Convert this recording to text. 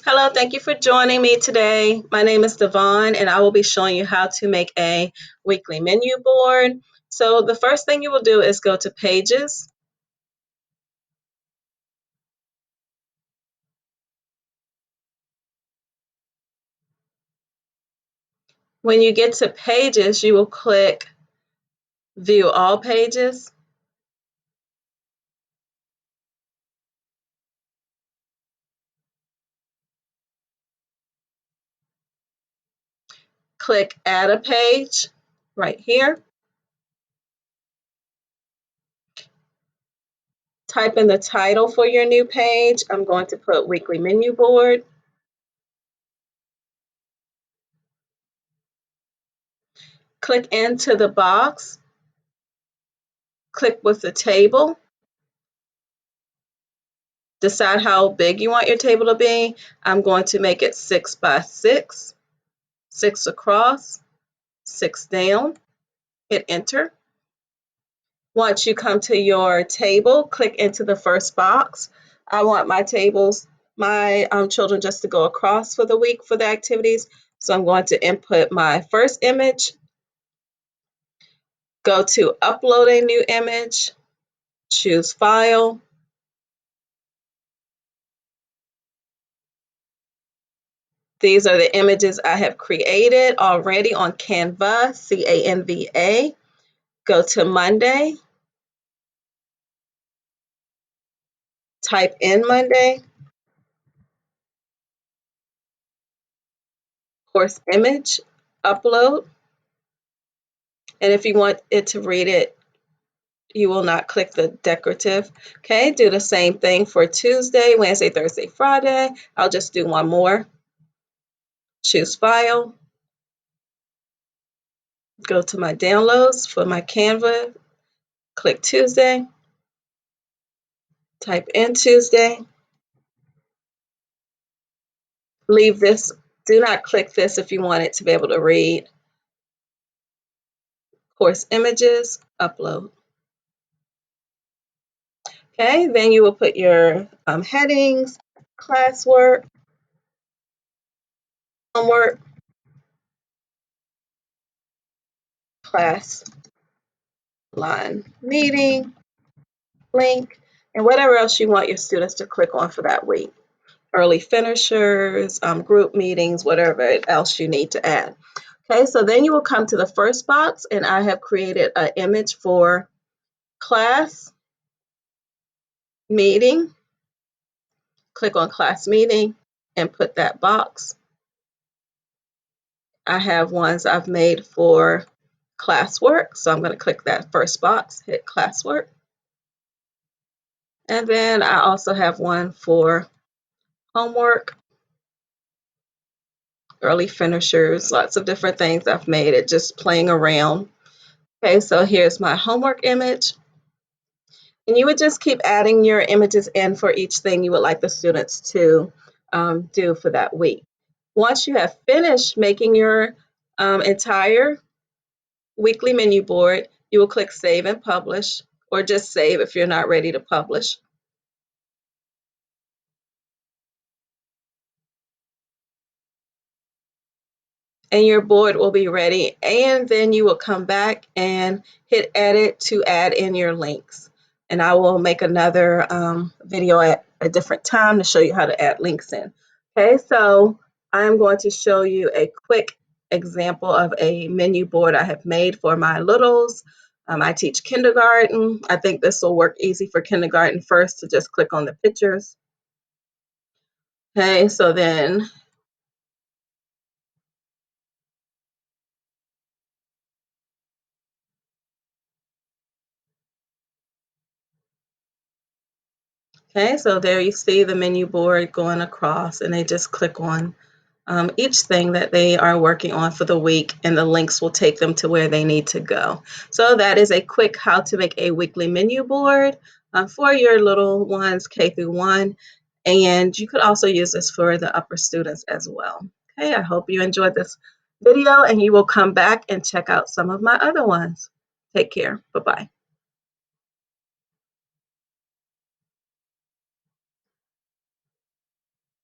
Hello, thank you for joining me today. My name is Devon, and I will be showing you how to make a weekly menu board. So the first thing you will do is go to Pages. When you get to Pages, you will click View All Pages. Click Add a Page right here. Type in the title for your new page. I'm going to put Weekly Menu Board. Click into the box. Click with the table. Decide how big you want your table to be. I'm going to make it 6 by 6, 6 across, 6 down. Hit enter. Once you come to your table, click into the first box. I want my children just to go across for the week for the activities. So I'm going to input my first image, go to upload a new image, choose file. These are the images I have created already on Canva, C-A-N-V-A. Go to Monday, type in Monday, course image, upload. And if you want it to read it, you will not click the decorative. Okay, do the same thing for Tuesday, Wednesday, Thursday, Friday. I'll just do one more. Choose file, go to my downloads for my Canva, click Tuesday, type in Tuesday, leave this, do not click this if you want it to be able to read. Course images, upload. Okay, then you will put your headings, classwork, homework, class line meeting, link, and whatever else you want your students to click on for that week. Early finishers, group meetings, whatever else you need to add. Okay, so then you will come to the first box, and I have created an image for class meeting. Click on class meeting and put that box. I have ones I've made for classwork, so I'm going to click that first box, hit classwork. And then I also have one for homework, early finishers, lots of different things I've made it just playing around. Okay, so here's my homework image. And you would just keep adding your images in for each thing you would like the students to do for that week. Once you have finished making your entire weekly menu board, you will click Save and Publish, or just save if you're not ready to publish. And your board will be ready, and then you will come back and hit edit to add in your links. And I will make another video at a different time to show you how to add links in. Okay, so I'm going to show you a quick example of a menu board I have made for my littles. I teach kindergarten. I think this will work easy for kindergarten first to just click on the pictures. Okay, so then okay, so there you see the menu board going across, and they just click on each thing that they are working on for the week, and the links will take them to where they need to go. So that is a quick how to make a weekly menu board for your little ones K through 1, and you could also use this for the upper students as well. Okay, I hope you enjoyed this video, and you will come back and check out some of my other ones. Take care. Bye-bye.